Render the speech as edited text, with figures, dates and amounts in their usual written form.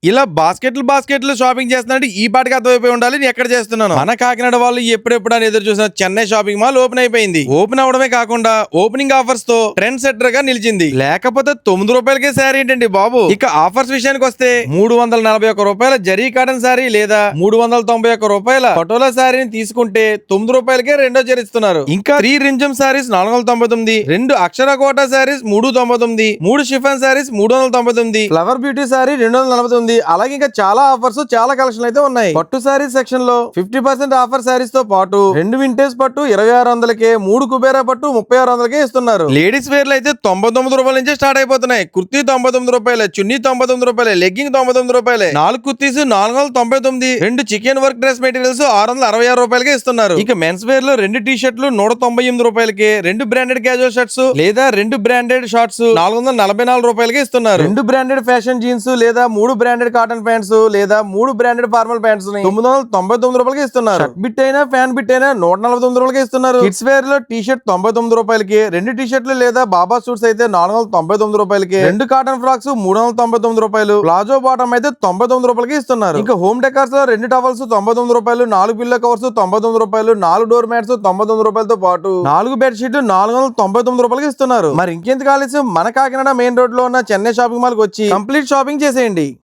ఇలా బాస్కెట్లు షాపింగ్ చేస్తున్నట్టు ఈ పాటికి అర్థమైపోయి ఉండాలి నేను ఎక్కడ చేస్తున్నాను. మన కాకినాడ వాళ్ళు ఎప్పుడెప్పుడు అని ఎదురు చూసిన చెన్నై షాపింగ్ మాల్ ఓపెన్ అయిపోయింది. ఓపెన్ అవడమే కాకుండా ఓపెనింగ్ ఆఫర్స్ తో ట్రెండ్ సెట్టర్ గా నిలిచింది. లేకపోతే రూ. 9కే శారీ ఏంటండి బాబు. ఇక ఆఫర్స్ విషయానికి వస్తే రూ. 341 జరీ కాటన్ శారీ లేదా రూ. 391 పటోలా శారీని తీసుకుంటే రూ. 9కే రెండో జరిస్తున్నారు. ఇంకా 3 రింజం saris 499, 2 Akshara Kota saris 399, 3 chiffon saris 399, flower beauty sari 249. అలాగే ఇంకా చాలా ఆఫర్స్ చాలా కలెక్షన్ అయితే ఉన్నాయి. పట్టు శారీస్ సెక్షన్ లో 50% ఆఫర్ శారీస్ తో పాటు 2 వింటేజ్ పట్టు 2600కే, 3 కుబేరా పట్టు 3600కే ఇస్తున్నారు. లేడీస్ వేర్ లో అయితే రూ. 99 నుంచి స్టార్ట్ అయిపోతున్నాయి. కుర్తీ రూ. 99, చున్నీ రూ. 99, లెగ్గింగ్ రూ. 99, 4 kurtis 499, 2 chicken work dress materials రూ. 666కే ఇస్తున్నారు. ఇక మెన్స్ వేర్ లో 2 టీ షర్ట్లు రూ. 198కే, 2 బ్రాండెడ్ క్యాజువల్ షర్ట్స్ లేదా 2 బ్రాండెడ్ షార్ట్స్ రూ. 444కే ఇస్తున్నారు. 2 బ్రాండెడ్ ఫ్యాషన్ జీన్స్ లేదా 3 బ్రాండెడ్ కాటన్ ప్యాంట్స్ లేదా 3 బ్రాండెడ్ ఫార్మల్ ప్యాంట్స్ ని రూ. 999కే ఇస్తున్నారు. షర్ట్ బిట్ అయినా ఫ్యాన్ బిట్ అయినా రూ. 149కే ఇస్తున్నారు. కిడ్స్ వేర్ లో టీ షర్ట్ రూ. 99కి, 2 టీ షర్ట్లు లేదా బాబా సూట్స్ అయితే రూ. 499కి, 2 కాటన్ ఫ్రాక్స్ రూ. 399, ప్లాజో బాటమ్ అయితే రూ. 99కి ఇస్తున్నారు. ఇంకా హోమ్ డెకార్స్ లో 2 టవల్స్ రూ. 99, 4 పిల్లో కవర్స్ రూ. 99, 4 డోర్ మ్యాట్స్ రూ. 99తో పాటు 4 బెడ్ షీట్లు రూ. 499కి ఇస్తున్నారు. మరి ఇంకెందుకు ఆలస్యం, మన కాకినాడ మెయిన్ రోడ్ లో ఉన్న చెన్నై షాపింగ్ మాల్ కి వచ్చి కంప్లీట్ షాపింగ్ చేసేయండి.